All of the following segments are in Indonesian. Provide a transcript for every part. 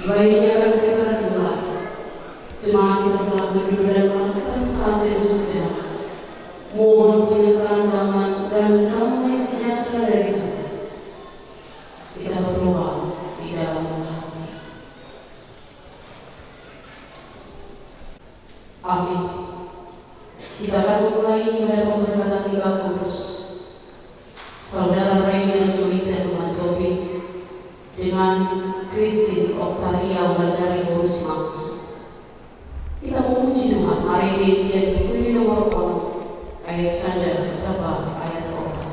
Baiknya kasih Tuhan, jemaat kita selalu duduk dan melakukan saat teduh sejenak. Mohon penyertaan dan damai sejahtera dari Tuhan. Kita berdoa di dalam hati. Amin. Kita akan mulai ibadah pemberkatan Tiga Kudus. Saudara Raymond Julita Dumantobi dengan Christine Oktaria dari Bosma. Kita memuji Tuhan. Mari diisian buku nomor 4 ayat 1 berapa ayat 4.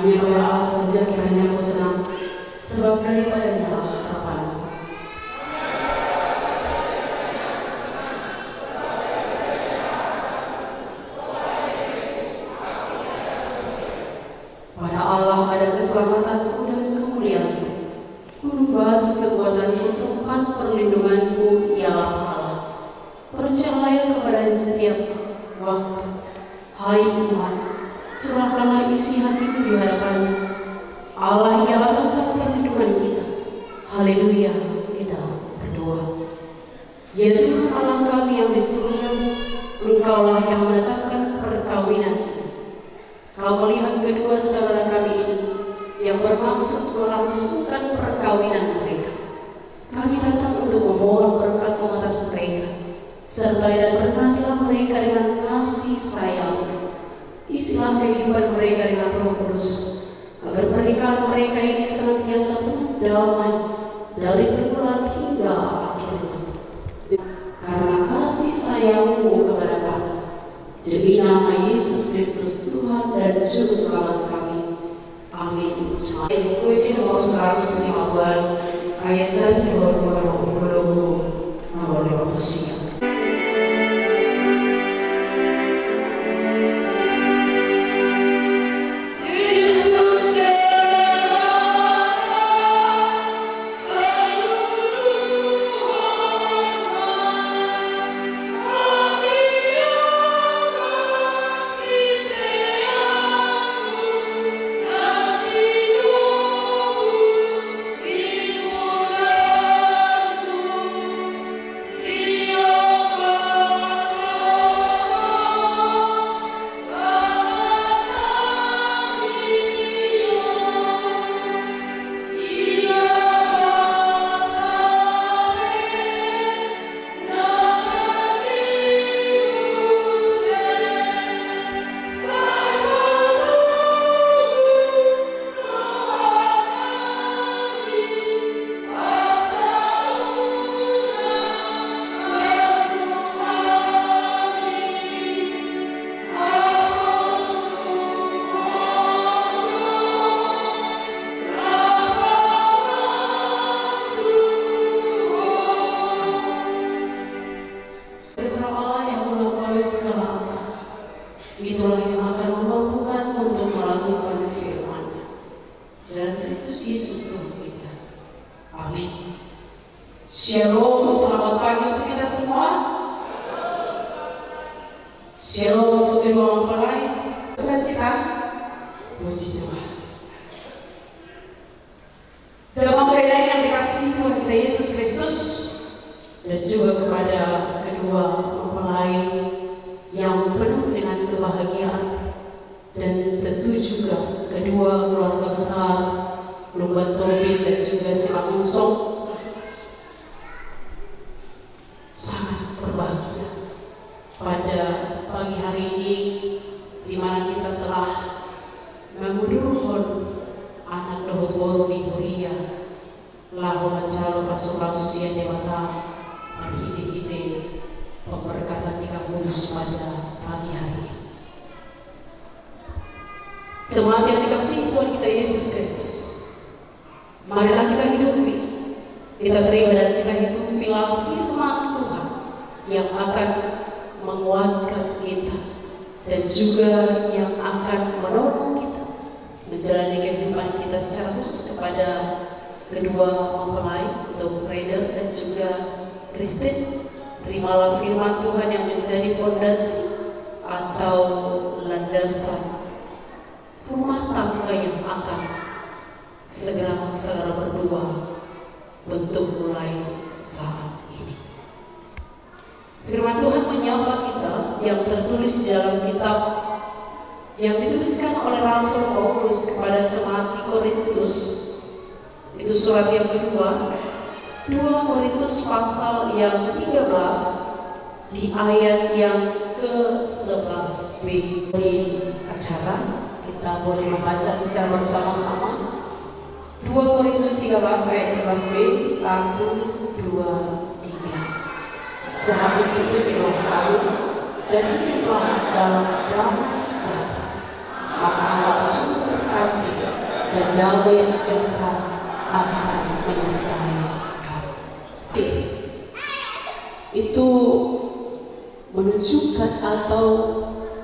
Hanya pada Allah saja kiranya kau tenang, sebab daripadanya harapan. Pada Allah ada keselamatanku dan kemuliaanku, gunung batu kekuatanku, tempat perlindunganku ialah Allah. Percayalah kepada setiap waktu, hai Tuhan, curahkanlah isi hatiku di hadapan-Mu. Allah ialah tempat perlindungan kita. Haleluya, kita berdoa. Ya Tuhan Allah kami yang di surga, Engkaulah yang menetapkan perkawinan ini. Kau melihat kedua saudara kami ini yang bermaksud melangsungkan perkawinan mereka. Kami datang untuk memohon berkat-Mu atas mereka, serta dan berkatilah mereka dengan kasih sayang. Isilah kehidupan mereka dengan Roh Kudus, agar pernikahan mereka ini senantiasa penuh damai dari permulaan hingga akhirnya. Karena kasih sayang-Mu kepada kami, demi nama Yesus Kristus Tuhan dan Juru Selamat kami. Amin. Buku nomor 150 ayat 1 nomor 50. Dio Kristus Yesus Tuhan kita. Amin. Shalom, selamat pagi untuk kita semua. Shalom untuk kedua mempelai. Sukacita, puji Tuhan. Dalam mempelai yang dikasihi Tuhan kita Yesus Kristus, dan juga kepada kedua mempelai yang penuh dengan kebahagiaan, dan tentu juga kedua keluarga besar Lumban Tobit dan juga Sila Munsong, sangat berbahagia pada pagi hari ini, di mana kita telah mengudurkan anak Dohot Woro di Huria lahu mencalo pasu-pasu sian dewata berhide-hide pemberkatan nikah kudus pada pagi hari ini. Semangat yang dikasihi Tuhan kita Yesus Kristus, marilah kita hidupi, kita terima dan kita hidupilah firman Tuhan yang akan menguatkan kita dan juga yang akan menolong kita menjalani kehidupan kita, secara khusus kepada kedua mempelai untuk Raider dan juga Kristen. Terimalah firman Tuhan yang menjadi fondasi atau landasan rumah tangga yang akan segera berdua bentuk mulai saat ini. Firman Tuhan menyapa kita yang tertulis di dalam kitab yang dituliskan oleh Rasul Paulus kepada jemaat di Korintus. Itu surat yang kedua, 2 Korintus pasal yang ke-13 di ayat yang ke-11b. Di acara kita boleh membaca secara bersama-sama 2 Korintus 13 ayat 11b. 1, 2, 3. Sehabis itu minum kamu dan hiduplah dalam damai sejahtera, maka Allah sumber kasih dan damai sejahtera akan menyertai kamu. Itu menunjukkan atau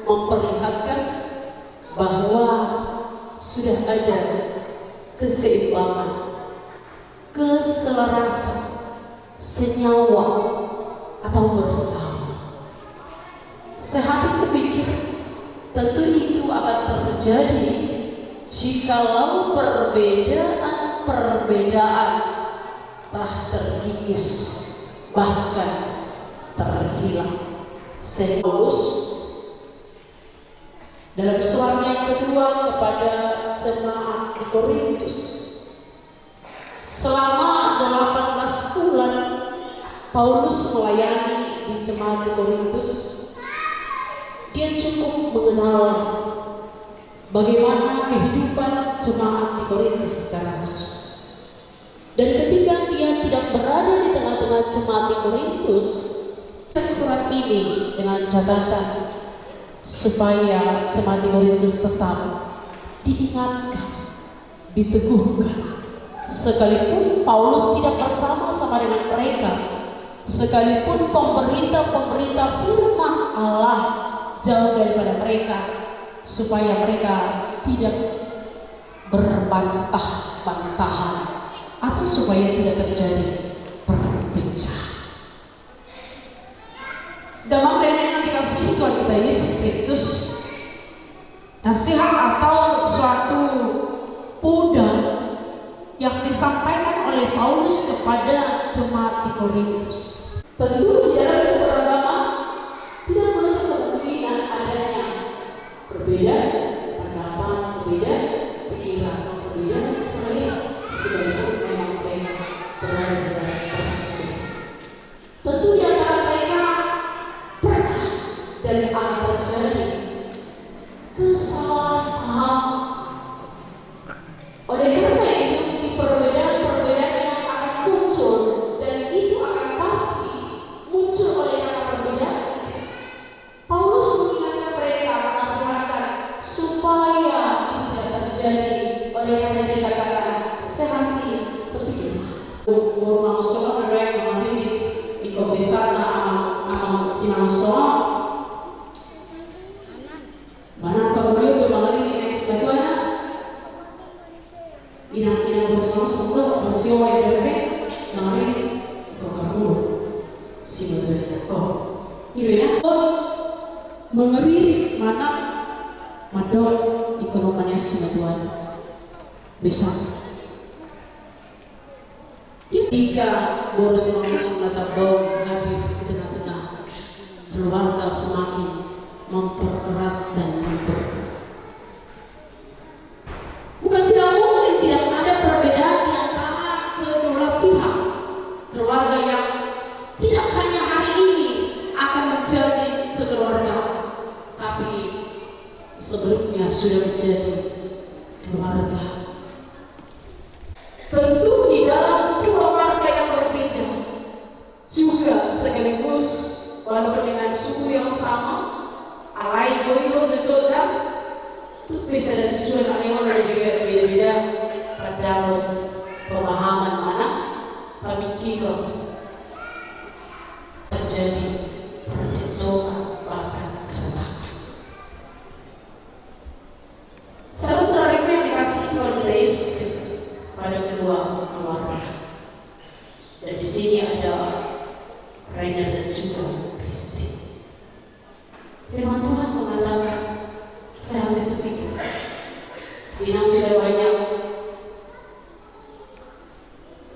memperlihatkan bahwa sudah ada keseimbangan, keselarasan, senyawa atau bersama. Sehati sepikir, tentu itu akan terjadi jikalau perbedaan telah terkikis, bahkan terhilang. Paulus dalam surat yang kedua kepada jemaat di Korintus, selama 18 bulan Paulus melayani di jemaat di Korintus. Dia cukup mengenal bagaimana kehidupan jemaat di Korintus secara khusus. Dan ketika dia tidak berada di tengah-tengah jemaat di Korintus, surat ini dengan catatan supaya jemaat di Korintus tetap diingatkan, diteguhkan. Sekalipun Paulus tidak bersama-sama dengan mereka, sekalipun pemberita firman Allah jauh daripada mereka, supaya mereka tidak berbantah-bantahan atau supaya tidak terjadi perpecahan. Dalam yang dikasihi Tuhan kita Yesus Kristus, nasihat atau suatu pedang yang disampaikan oleh Paulus kepada jemaat di Korintus. Tentu di dalam beragama tidak menutup kemungkinan adanya perbedaan pendapat, perbedaan pikiran, perbedaan selera, sebaliknya memang mereka berada dalam proses. Tentu di antara mereka pernah dan akan terjadi kesalahan. Oleh karena itu, di perbedaan yang akan muncul, dan itu akan pasti muncul oleh karena perbedaan, Paulus mengingatkan mereka, menasihatkan semua semua atau semua yang ada nari kok kamu si betul kok ini ya mengeri mana madon ekonominya si Tuhan besar jika boros masuk tabau hadir di tengah-tengah keluarga semakin mempererat dan memperkuat. Bukan tidak mungkin tidak ada perbedaan di antara kedua pihak. Keluarga yang tidak hanya hari ini akan menjadi keluarga, tapi sebelumnya sudah menjadi keluarga. Tentu di dalam dua keluarga yang berbeda juga sekaligus walaupun dengan suku yang sama, alai boyo jodoh itu bisa dan tujuan orang juga beda-beda pada pemahaman mana pemikiran terjadi percekcokan bahkan keretakan. Saudara-saudaraku yang dikasihi Tuhan kita Yesus Kristus pada kedua keluarga, dan di sini ada Rainer dan juga Kristi. Firman Tuhan mengatakan, saya hanya sepikir, Inang sudah banyak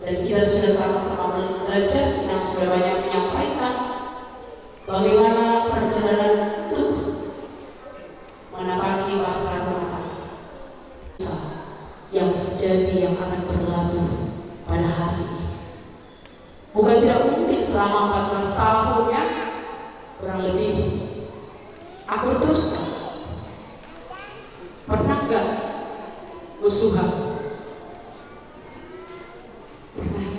dan kita sudah sama-sama belajar. Inang sudah banyak menyampaikan bagaimana perjalanan untuk menapaki bahtera rumah tangga yang sejati yang akan berlabuh pada hari ini. Bukan tidak mungkin selama 14 tahunnya kurang lebih aku teruskan. Pernah gak musuhan? Pernah.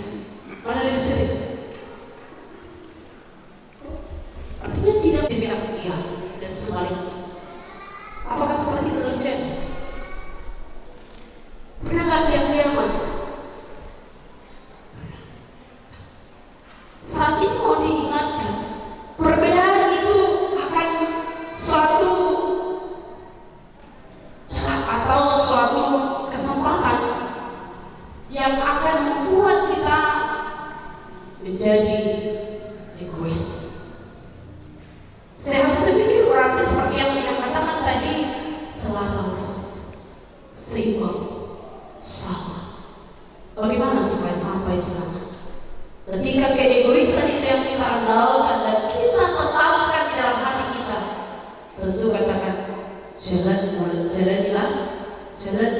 Mana lebih sering? Artinya tidak dibilang iya dan sebaliknya. Apakah seperti itu terjadi? Pernah gak diam-diaman? Saat ini mau diingatkan, perbedaan itu akan suatu atau suatu kesempatan yang akan membuat kita menjadi egois. Saya pikir berarti seperti yang kita katakan tadi, selaras, seimbang, sama. Bagaimana supaya sampai di sana? Ketika keegoisan itu yang kita andalkan dan kita tetapkan di dalam hati kita, tentu katakan jalanilah jalan.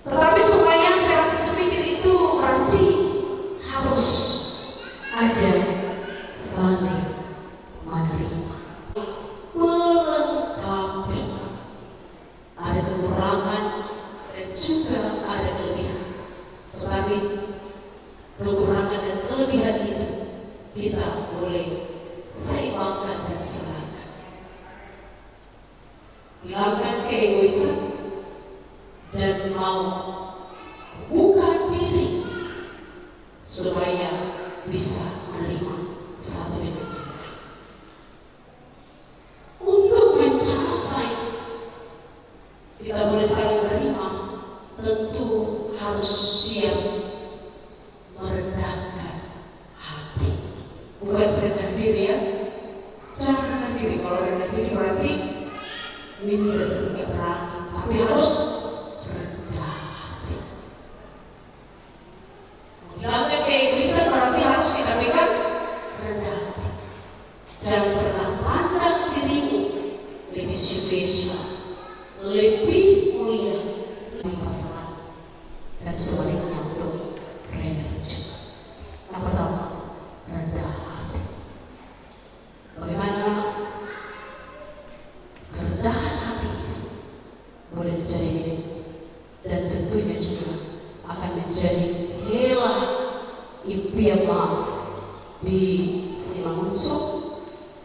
Tetapi supaya saya pikir itu berarti harus ada saling menerima, melengkapi. Ada kekurangan dan juga ada kelebihan. Tetapi kekurangan dan kelebihan itu kita boleh seimbangkan dan selaraskan. Hilangkan keegoisan dan mau buka diri supaya bisa menerima satu dengan yang lain. Untuk mencapai kita boleh saling menerima, tentu harus siap merendahkan hati. Bukan merendah diri ya. Jangan rendah diri. Kalau rendah diri berarti minder, tidak berani. Tapi harus rendah hati. Menghilangkan keegoisan berarti harus kita pegang rendah hati. Jangan pernah pandang dirimu lebih spesial, lebih mulia, lebih pasangan, dan sebaliknya untuk Rainer juga. Yang pertama, rendah hati. Bagaimana kerendahan hati itu boleh menjadi milik dan tentunya juga akan menjadi hela impian di Simangunso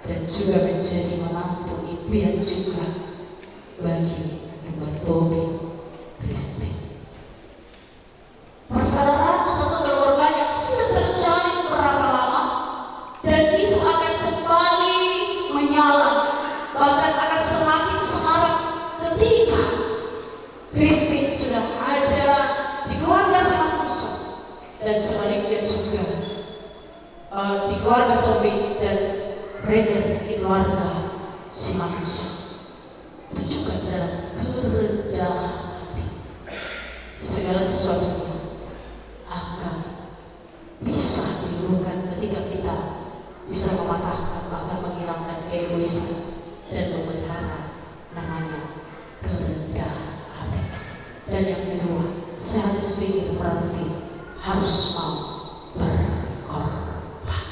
dan juga menjadi menantu impian juga bagi Mbak Tobi Kristi. Persaudaraan atau keluarga yang sudah terjalin berapa lama dan itu akan kembali menyala, bahkan akan semakin semarak ketika dan sebaliknya juga di keluarga Tommy dan Brandon, di keluarga si manusia. Itu juga dalam kerendahan hati. Segala sesuatunya akan bisa diluluhkan ketika kita bisa mematahkan, bahkan menghilangkan keegoisan dan memelihara namanya kerendahan hati. Dan yang kedua, saya harus pikir berarti harus mau berkorban,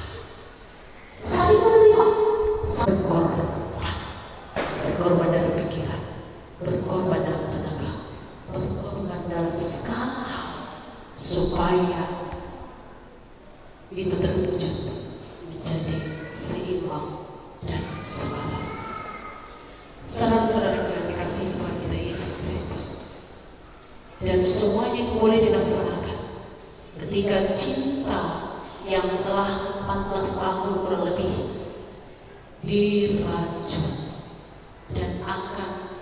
saling menerima, berkorban dalam pikiran, berkorban dalam tenaga, berkorban dalam segala hal supaya itu terwujud menjadi seimbang dan selaras. Saudara-saudara yang dikasihi Tuhan kita Yesus Kristus, dan semuanya itu boleh dilaksanakan ketika cinta yang telah 14 tahun kurang lebih diracun dan akan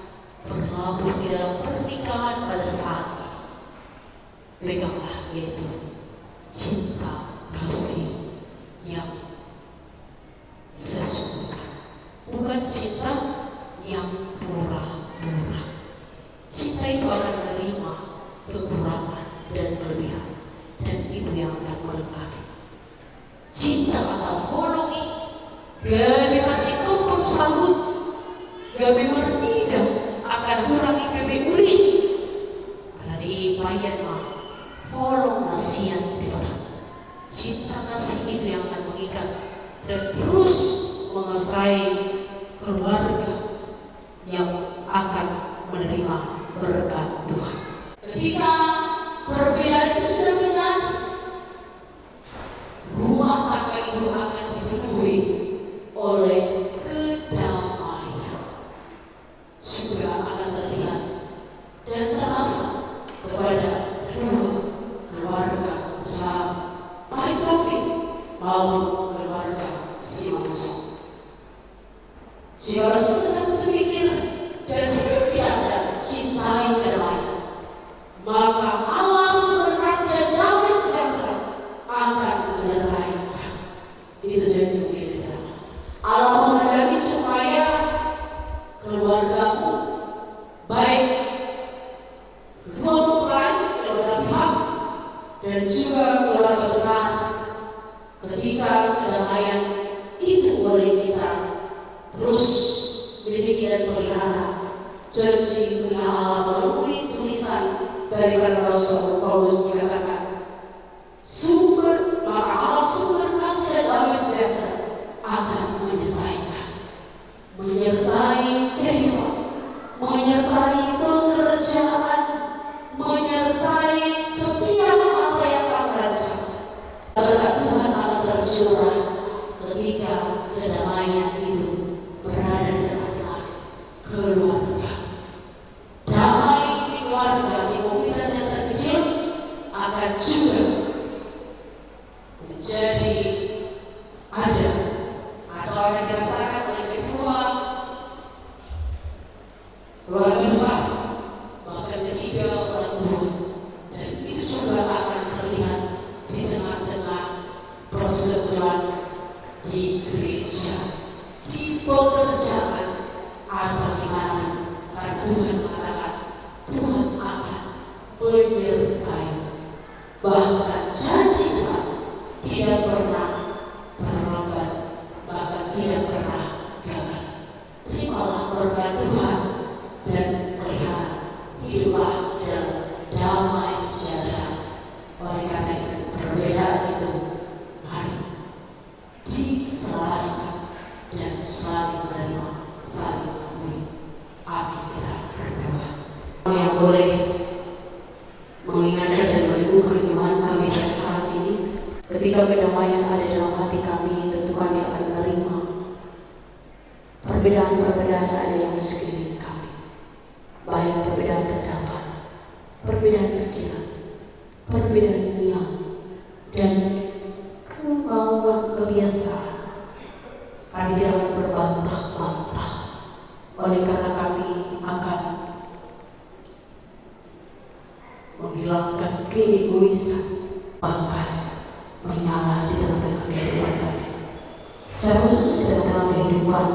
berlabuh di dalam pernikahan pada saat ini. Peganglah, yaitu cinta kasih yang sesungguhnya, bukan cinta yang pura-pura. Cinta itu akan menerima kekurangan dan kelebihan, dan itu yang akan melengkapi. Cinta akan menolongi, gabi kasih tumpuk sambut, gabi bernidak akan kurangi gabi uli. Karena di bayan mah, follow nasihat di petang. Cinta kasih itu yang akan mengikat dan terus menguasai keluarga yang akan menerima berkat Tuhan. Ketika perbedaan itu sudah menyatu, rumah tangga itu akan dipenuhi oleh kedamaian, juga akan terlihat dan terasa kepada kedua keluarga besar, baik Tommy maupun keluarga si Mansur. Jika susah berpikir dan hidup di Anda cintai kedamaian, maka Allah sumber kasih dan damai sejahtera akan menyertai Anda. Itu janji kita. Allah menghendaki supaya keluargamu, baik kedua mempelai, keluarga pihak, dan juga keluarga besar, ketika kedamaian itu oleh kita terus miliki dan pelihara. Janji Allah melalui tulisan dari Rasul Paulus dikatakan, sumber maka Allah sumber kasih dan damai sejahtera akan menyertai kehidupan, menyertai pekerjaan, menyertai setiap apa yang kamu rancang. Berkat Tuhan akan tercurah ketika kedamaian itu berada di tengah-tengah keluarga. Damai di keluarga, di komunitas yang terkecil akan juga menjadi ada atau akan dirasakan oleh kedua keluarga besar, bahkan ketiga orang tua, dan itu juga akan terlihat di tengah-tengah persekutuan di gereja, di pekerjaan, atau di mana. Karena Tuhan mengatakan Tuhan akan menyertai, bahkan janji Tuhan tidak pernah terlambat, bahkan tidak pernah gagal. Terimalah berkat Tuhan dan pelihara, hiduplah dalam damai sejahtera. Oleh karena itu, perbedaan itu mari diselaraskan dan saling menerima, saling mengakui. Amin. Kita berdoa. Yang boleh mengingatkan dan meneguhkan iman kami saat ini, ketika kedamaian ada dalam hati kami, tentu kami akan menerima perbedaan-perbedaan ada yang sekeliling kami, baik perbedaan pendapat, perbedaan pikiran, perbedaan niat, dan kemauan kebiasaan. Kami tidak akan berbantah-bantah, oleh karena kami akan menghilangkan keegoisan, bahkan menyala di tengah-tengah kehidupan kami. Secara khusus di tengah-tengah kehidupan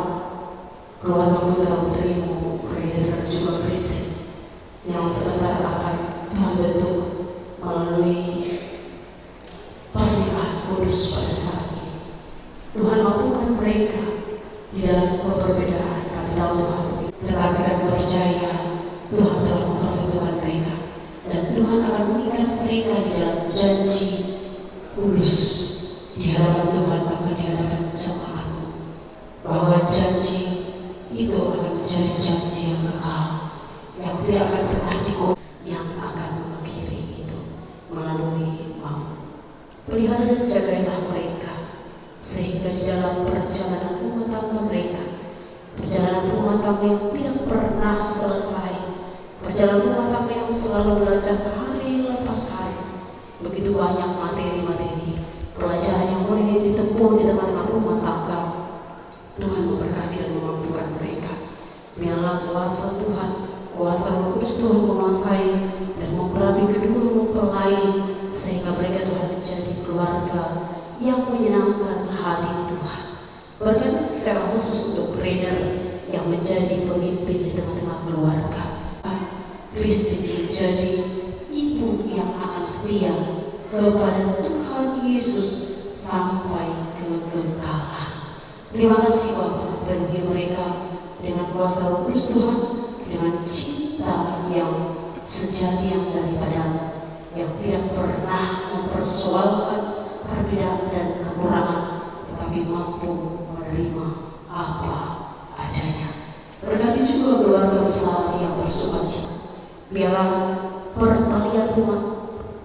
keluarga putra-putrimu, Raider dan juga Kristen, yang sebentar akan Tuhan bentuk melalui pernikahan kudus pada saat ini. Tuhan mampukan mereka di dalam keberbedaan. Kami tahu Tuhan, tetapi kami percaya Tuhan telah mempersatukan mereka, dan Tuhan akan mengikat mereka di dalam janji kudus di hadapan Tuhan, bahkan di hadapan Sang Aku, bahwa janji itu akan menjadi janji yang kekal, yang tidak akan pernah diubah, yang akan mengakhiri itu melalui maut. Pelihara dan jagailah mereka, sehingga di dalam perjalanan rumah tangga mereka, perjalanan rumah tangga yang tidak pernah selesai, perjalanan rumah tangga yang selalu belajar hari lepas hari, begitu banyak materi-materi pelajaran yang boleh ditempuh di tengah-tengah rumah tangga. Tuhan memberkati dan memampukan mereka. Biarlah kuasa Tuhan, kuasa Roh Kudus Tuhan menguasai dan mengurapi kedua mempelai, sehingga mereka Tuhan menjadi keluarga yang menyenangkan hati Tuhan. Berkati secara khusus untuk Raider yang menjadi pemimpin di tengah-tengah keluarga, Kristen menjadi ibu yang akan setia kepada Tuhan Yesus sampai kekekalan. Terima kasih Bapa, penuhi mereka dengan kuasa Roh Kudus Tuhan, dengan cinta yang sejati yang daripada, yang tidak pernah mempersoalkan perbedaan dan kekurangan, tetapi mampu menerima apa adanya. Berkati juga keluarga besar yang bersukacita. Biarlah pertalian rumah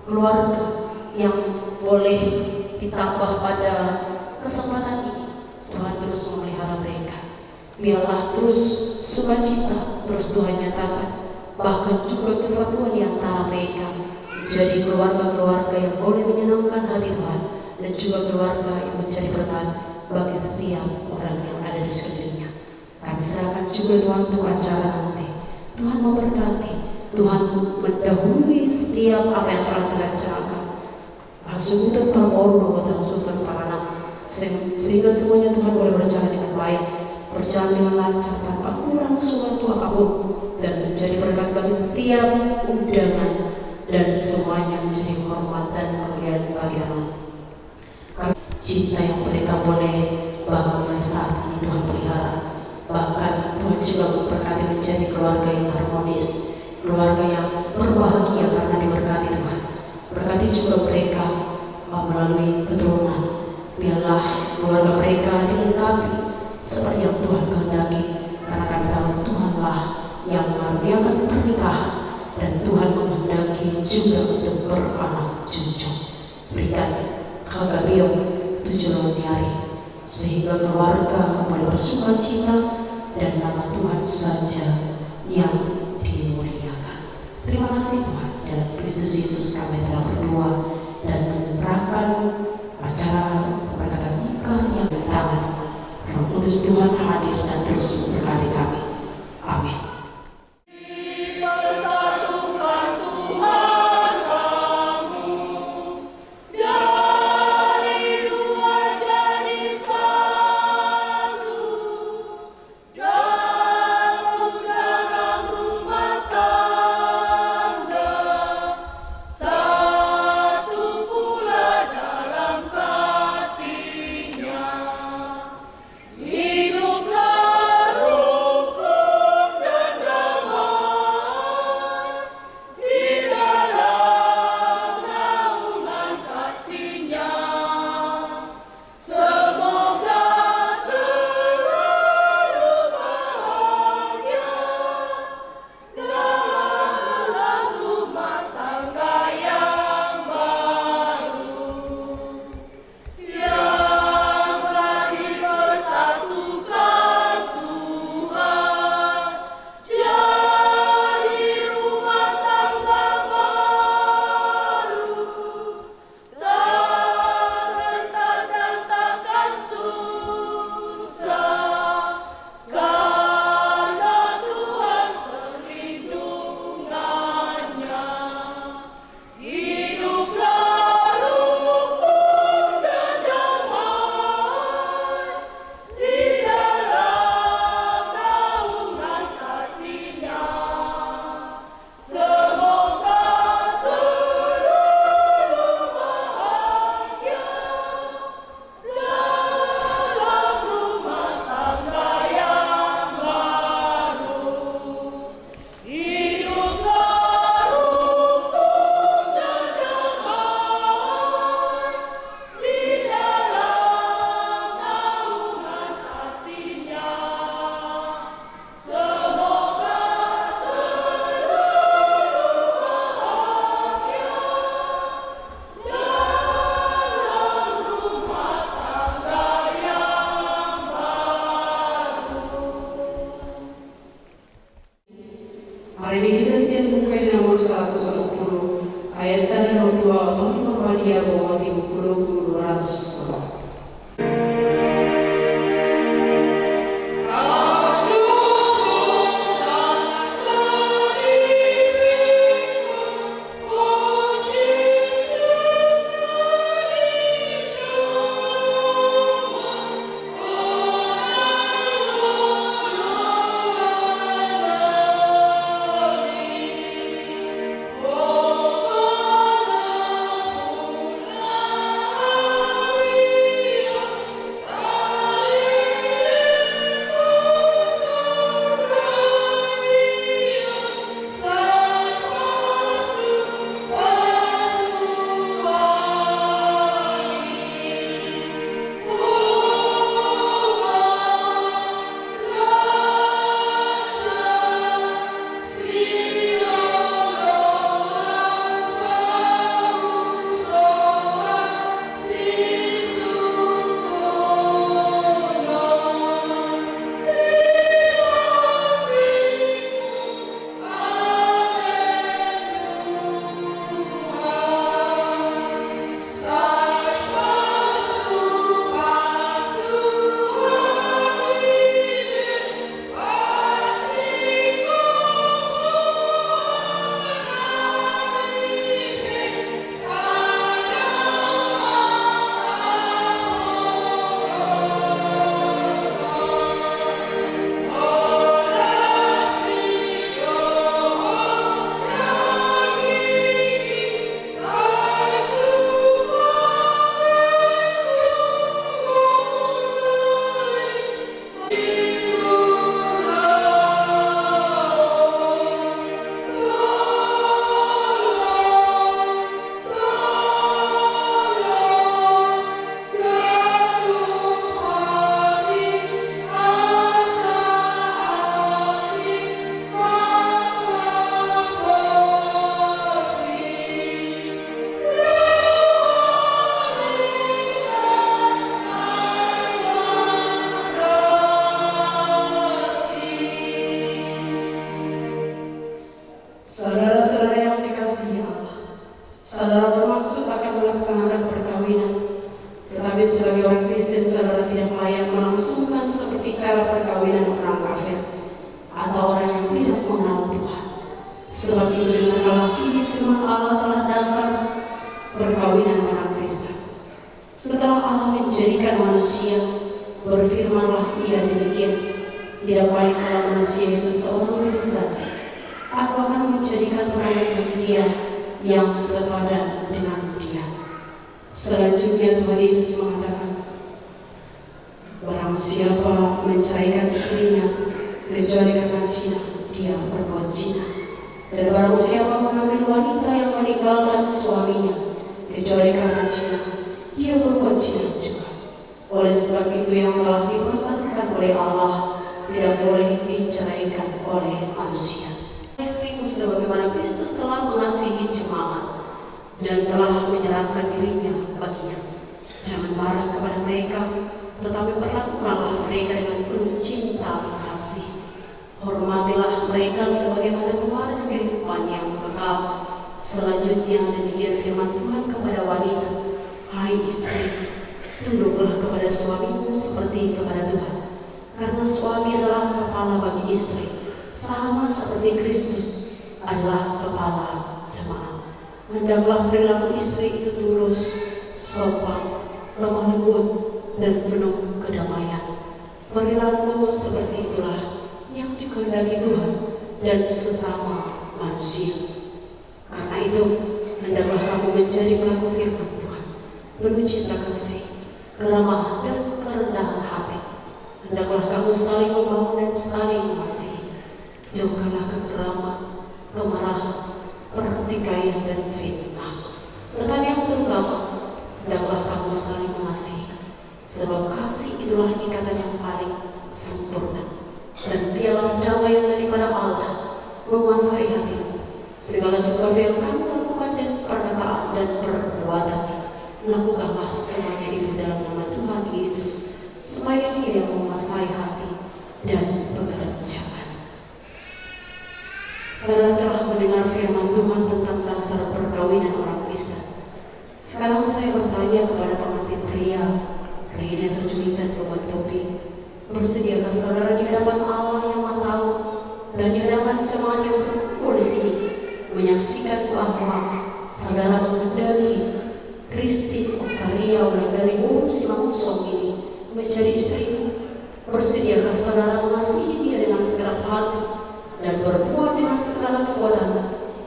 keluarga yang boleh ditambah pada kesempatan ini, Tuhan terus memelihara mereka. Biarlah terus sukacita terus Tuhan nyatakan, bahkan juga kesatuan di antara mereka, menjadi keluarga-keluarga yang boleh menyenangkan hati Tuhan, dan juga keluarga yang menjadi berkat bagi setiap orang yang ada di sekelilingnya. Kami serahkan juga Tuhan untuk acara nanti. Tuhan memberkati, Tuhan mendahului setiap apa yang telah direncanakan. Asubuh Pramono dan Sultan Paranam, sehingga semuanya Tuhan boleh berjalan dengan baik, berjalan dengan lancar tanpa kurang suatu apapun, dan menjadi berkat bagi setiap undangan, dan semuanya menjadi hormat dan kemuliaan bagi Allah. Kami cinta yang mereka boleh bangun mulai saat ini Tuhan pelihara. Bahkan Tuhan juga memberkati menjadi keluarga yang harmonis, keluarga yang berbahagia karena diberkati Tuhan. Berkati juga mereka melalui keturunan. Biarlah keluarga mereka dilengkapi seperti yang Tuhan kehendaki, karena kami tahu Tuhanlah yang mengaruniakan pernikahan, dan Tuhan menghendaki juga untuk beranak cucu. Berikan kagabiong 7 hari, sehingga keluarga boleh bersukacita dan nama Tuhan saja yang dimuliakan. Terima kasih Tuhan, dalam Kristus Yesus kami telah berdoa dan menyerahkan acara pemberkatan nikah yang di tangan Roh Kudus Tuhan hadir dan terus memberkati kami. Amin. Hiduplah Ayat 1 Tony Maria bawa 200 orang. Hendaklah perilaku istri itu tulus, sopan, lemah lembut, dan penuh kedamaian. Perilaku seperti itulah yang dikehendaki Tuhan dan sesama manusia. Karena itu, hendaklah kamu menjadi pelaku firman Tuhan, penuh cinta kasih, keramahan, dan kerendahan hati. Hendaklah kamu saling membangun dan saling mengasihi. Jauhkanlah kegeraman, kemarahan, pertikaian, dan fitnah. Tetapi yang terutama, hendaklah kamu saling mengasihi, sebab kasih itulah ikatan yang paling sempurna. Dan biarlah damai yang daripada Allah menguasai hatimu. Segala sesuatu yang kamu lakukan dan perkataan dan perbuatan, lakukanlah semuanya itu dalam nama Tuhan Yesus, supaya Dia yang menguasai hati dan pekerjaan. Saudara telah mendengar firman Tuhan tentang dasar perkawinan menyaksikan bahwa saudara menghendaki Christine Octavia Wulandari Bowo Simangunsorg ini menjadi istrimu. Bersediakah saudara mengasihi dia dengan segala hati dan berbuat dengan segala kekuatan,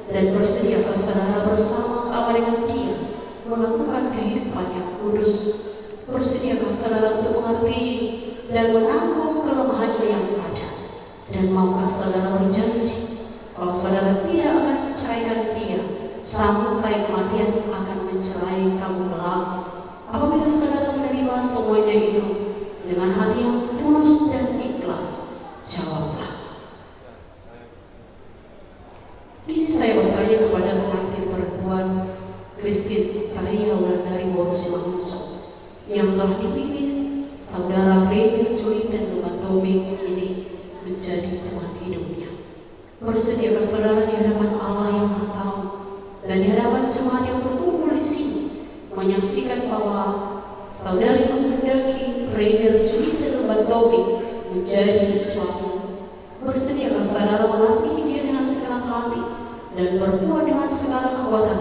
dan bersediakah saudara bersama-sama dengan dia melakukan kehidupan yang kudus? Bersediakah saudara untuk mengerti dan menanggung kelemahannya yang ada? Dan maukah saudara berjanji bahwa saudara tidak akan menceraikan dia sampai kematian akan mencerai kamu kelak? Apabila saudara menerima semuanya itu dengan hati yang tulus dan ikhlas, jawablah. Kini saya bertanya kepada pengantin perempuan Christine Octavia Wulandari Bowo Simangunsorg yang telah dipilih saudara Rainer Julieten Lumantobi ini menjadi teman hidupnya. Bersediakah saudara di hadapan Allah yang Maha Tahu dan di hadapan jemaat yang berkumpul di sini menyaksikan bahwa saudari menghendaki Rainer Julieten Lumantobi menjadi suatu? Bersediakah saudara mengasihi dia dengan segala hati dan berbuat dengan segala kekuatan?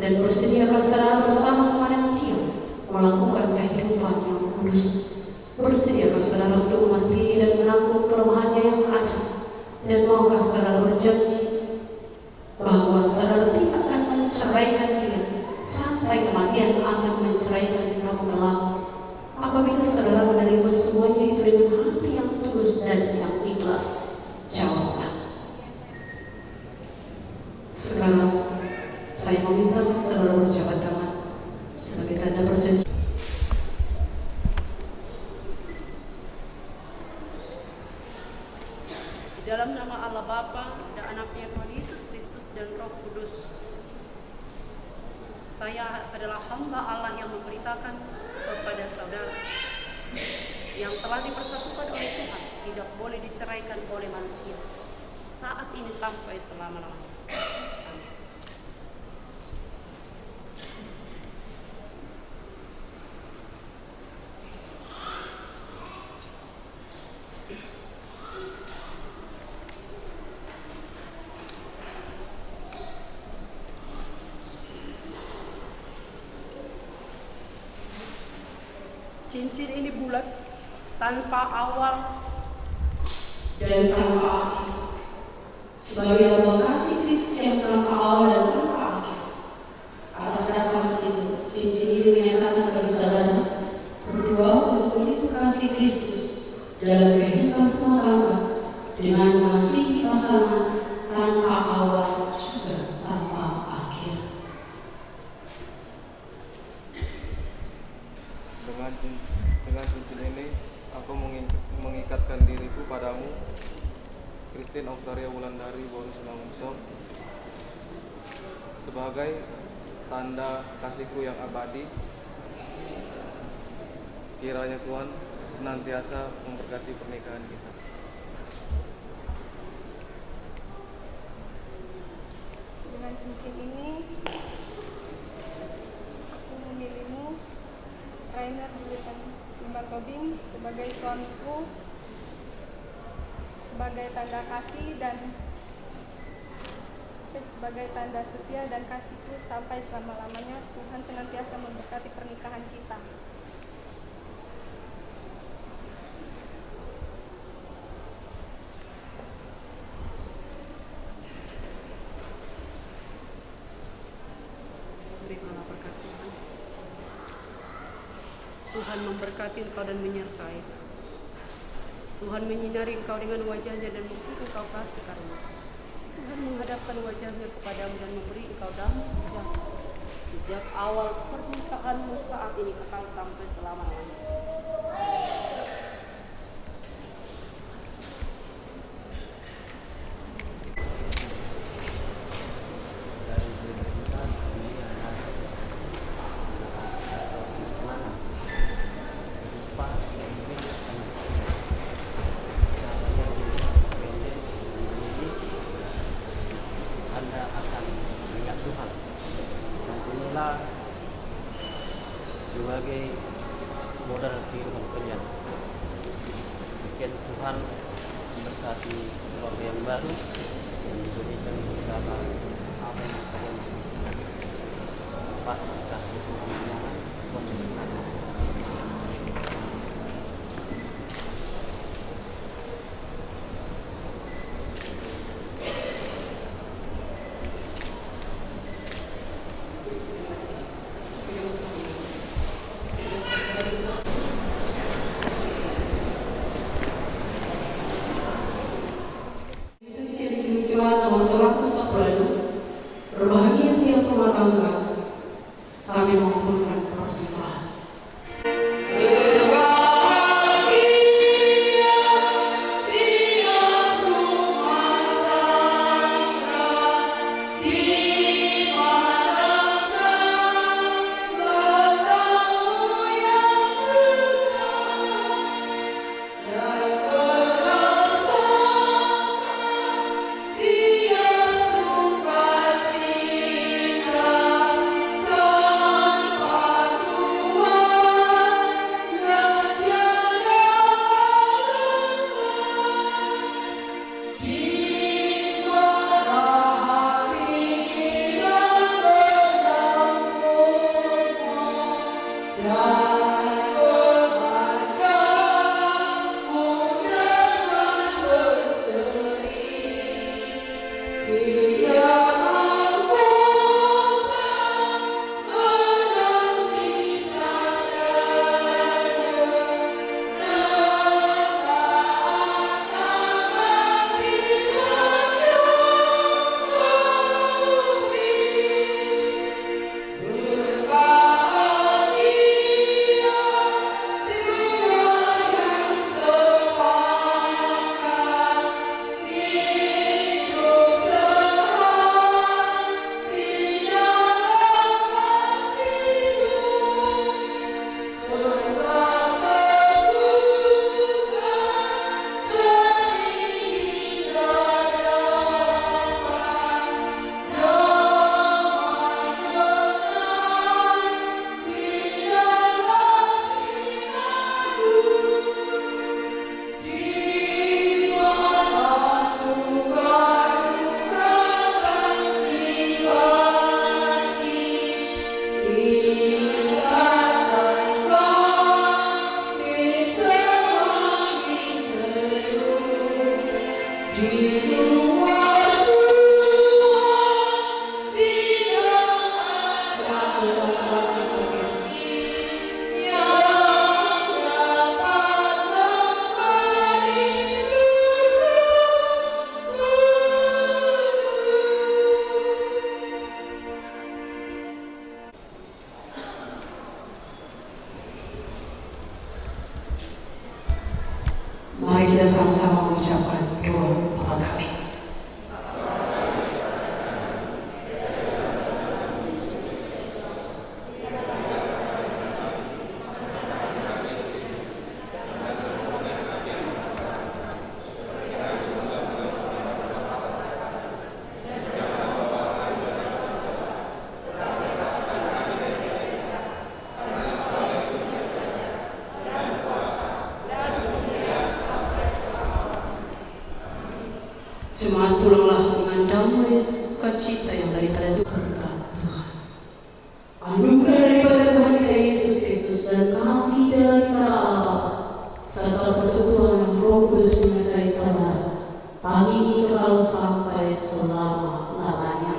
Dan bersediakah saudara bersama-sama dengan dia melakukan kehidupan yang kudus? Bersediakah saudara untuk mengerti dan menanggung kelemahannya yang ada? Dan maukah saudara berjanji bahwa saudara tidak akan menceraikan dia sampai kematian akan menceraikan kamu kelak? Apabila saudara menerima semuanya itu dengan hati yang tulus dan yang ikhlas, jawablah. Sekarang saya meminta saudara berjabat tangan sebagai tanda perjanjian. Di dalam nama Allah Bapa dan Anaknya Tuhan Yesus Kristus dan Roh Kudus, saya adalah hamba Allah yang memberitakan kepada saudara yang telah dipersatukan oleh Tuhan tidak boleh diceraikan oleh manusia saat ini sampai selama-lamanya. Amin. Cincin ini bulat, tanpa awal Dan tanpa akhir, sebagai lambang kasih Kristus yang tanpa awal dan tanpa akhir. Atas dasar itu, cincin ini menyatakan bagi saudara berdoa untuk meniti kasih Kristus dalam kehidupan rumah tangga dengan mengasihi pasangan tanpa awal juga tanpa akhir. Dengan cincin ini aku mengikatkan diriku padamu, Christine Octavia Wulandari Bowo Simangunsorg, sebagai tanda kasihku yang abadi. Kiranya Tuhan senantiasa memberkati pernikahan kita. Dengan cincin ini aku memilihmu, Rainer Julieten Lumantobi, sebagai suamiku, sebagai tanda kasih dan sebagai tanda setia dan kasihku sampai selama-lamanya. Tuhan senantiasa memberkati pernikahan kita. berikanlah berkat Tuhan. Tuhan memberkati engkau dan menyertai. Tuhan menyinari engkau dengan wajahnya dan memberi engkau kasih karunia. Tuhan menghadapkan wajahnya kepadamu dan memberi engkau damai sejahtera. Sejak awal pernikahanmu saat ini kekal sampai selama-lamanya. Anda akan melihat Tuhan dan inilah sebagai modal kehidupan kalian. Bikin Tuhan memberkati keluarga yang baru dan memberikan bersama dapat dikasih Tuhan yang memberikan. Berbahagia tiap rumah tangga sambil mengumpulkan persembahan. Mari kita sama-sama mengucapkan doa Bapa kami. Jemaat pulanglah dengan damai sukacita yang daripada Tuhan Tuhan. Anugerah daripada Tuhan kita Yesus Kristus dan kasih daripada Allah serta persekutuan Roh Kudus menyertai saudara pagi ini kekal sampai selama-lamanya.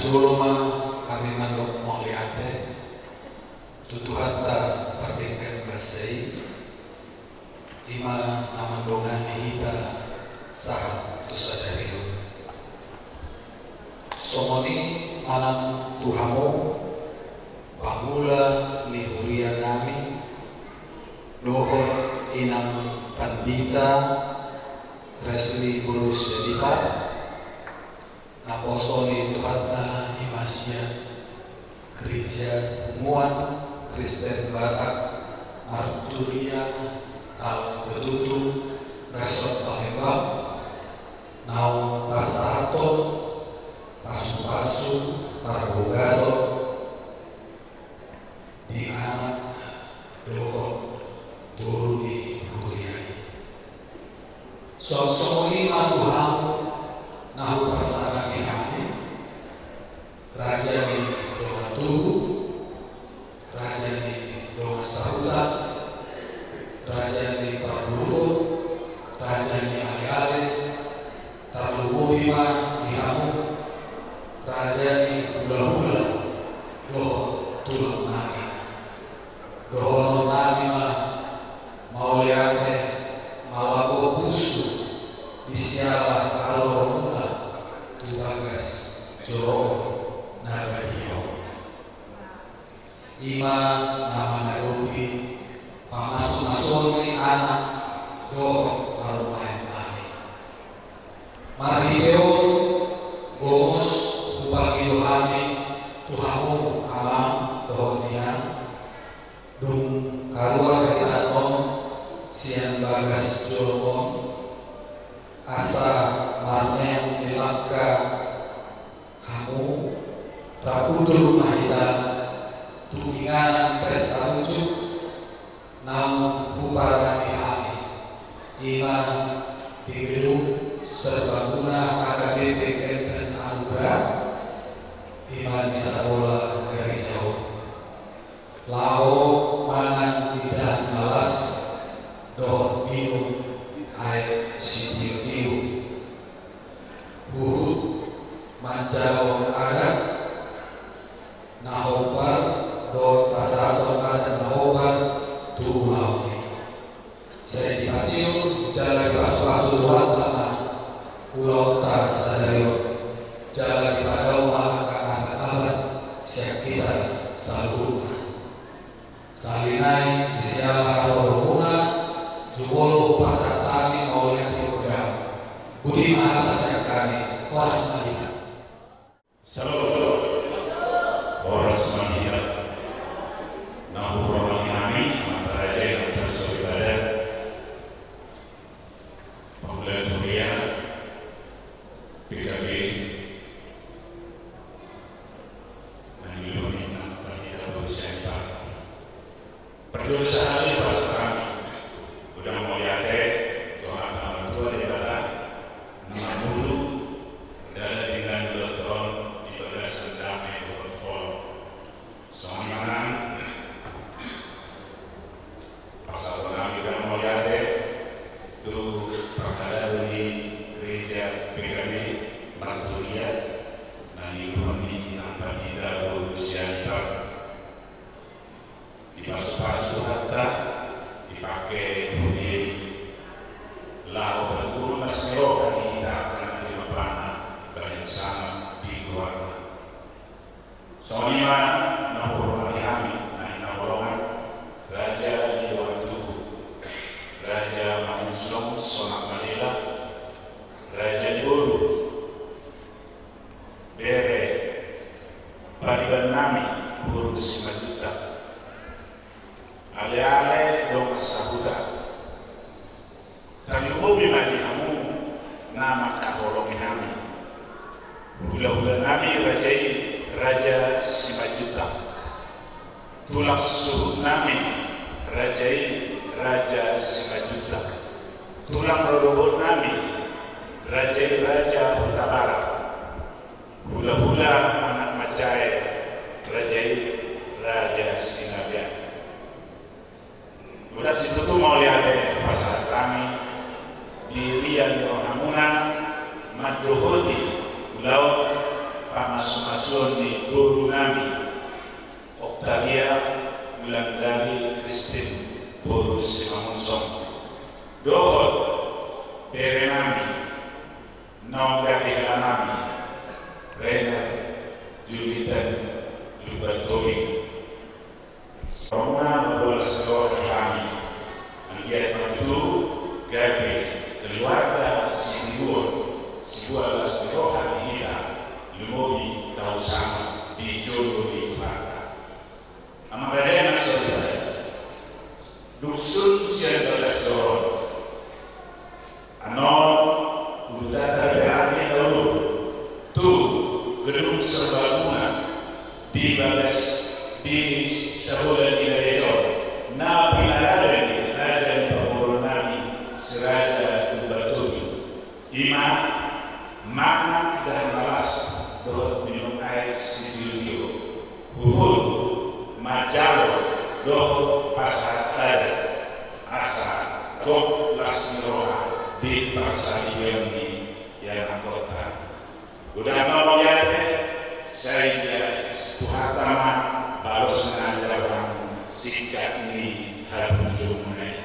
Julma kami mandok moliate tutuhatta pertingkan kasih ima namandongan hita sahat tusadariyo somoni anak Tuhamu Pamula ni huria nami, Lohor inang Pandita Resli Bulus Sedita, Apostoli Tuhatna Imasya Gereja Umuan Kristen Batak Arturia Al Ketutu Resort Palembang, Naung Pasato Pasu-pasu Parbogaso di anak Doho Guru di Huriai. Sosok lima Tuhan nahu pasara di hati, Raja di Doha Tugu, Raja di Doha Sahuta, Raja di Parburu, Raja di Ale-ale, Talumubima di Hamu, Raja di Hula-hula, Doho Tulung Nani, Doho Nani Mauliake Malago Pusu, Disiala Alorunga, Tubagas Joro Nagadio, Ima nama Narobi, Pamasuni anak Doho Alumain Nani, Maribeo Gomos Upagi Yohani Tuhamu Alam Dohonia Dung Kaluar Retaton Sian Bagas Jolong Asa Marnen Ilaka Hamu Rapudul Mahita Tuinganan Pesta Ujuk Namun Buparani Hari Ima Biru Serbaguna AKBP Kempen Anugerah Ima Disabola dari jauh Lao Mangan Idah Nalas Doh Minum Air Sidio Hurut Mancao Agat Nahobar Doh Pasato Agat Nahobar Tulau Saya dihatiu Jalan Pasu-pasu Watama Pulau Tak Sadario Jalan Padau Maka Agat Siap kita Salut Salinai Disiala Aroruna Jumolo Pasatani Mauliati Udam Budi Mahal Sekali Was Mahita Saluto Horas Mahita Nahu Rohani Nami Mantaraja yang bersulit pada Pembulan Dunia PKB dan Ilumina Pernita Berusaha Berdua sehari bahasa kami udah mau lihat Tuhan Tuhan tua di kata nama dulu dan dengan beton di bagasan damai beton soalnya pasal kami udah mau lihat itu perkara di gereja PKB Marturia dan Ilumina nampak tidak berusia di pasu-pasu hatta dipakai di lau berturun masero dan kita akan terima panah bagi sama di keluarga. Soalnya nahurmati kami, nahurungan Raja di waktu Raja Manuslong Sonak Manila, Raja di Uru, Bere, Pariban Nami, Uru Simajuta. Ale-ale dong sahuda Tajubobi madi hamu nama kaholongi nami Hula-hula nami Raja Simajuta Tulak suhud nami Raja Simajuta Tulang rodobot nami Raja Hutabara Hula-hula anak macai Raja Sinaga. Udah situ tuh mau lihat pasar kami di Rian Rohamuna Madrohoti Pulau Pamasu-masuan di Guru Nami Oktalia Wulandari Kristin Boru Simamunsong Dohot Bere Nami Nongga Nami Renner Julitan Romuna membolas roh kami, anggiat itu gabe keluarga si buah serohan kita, lumobi tahu sama di jodoh di Tuhan. Amang raja saudara, dusun siang berdoa, anon udara berani dahulu, tu gedung serbaguna di bagas di sebulan di gereja, na pinaragan raja pemurunani seraja ubatubi, ima makna dan malas doh minum air sidio, uhud majalo doh pasar air asa doh lasmiroha di pasar ini yang kota. Udah mau ya saya Tuhatama balos na jawang sikat ni habang jumay.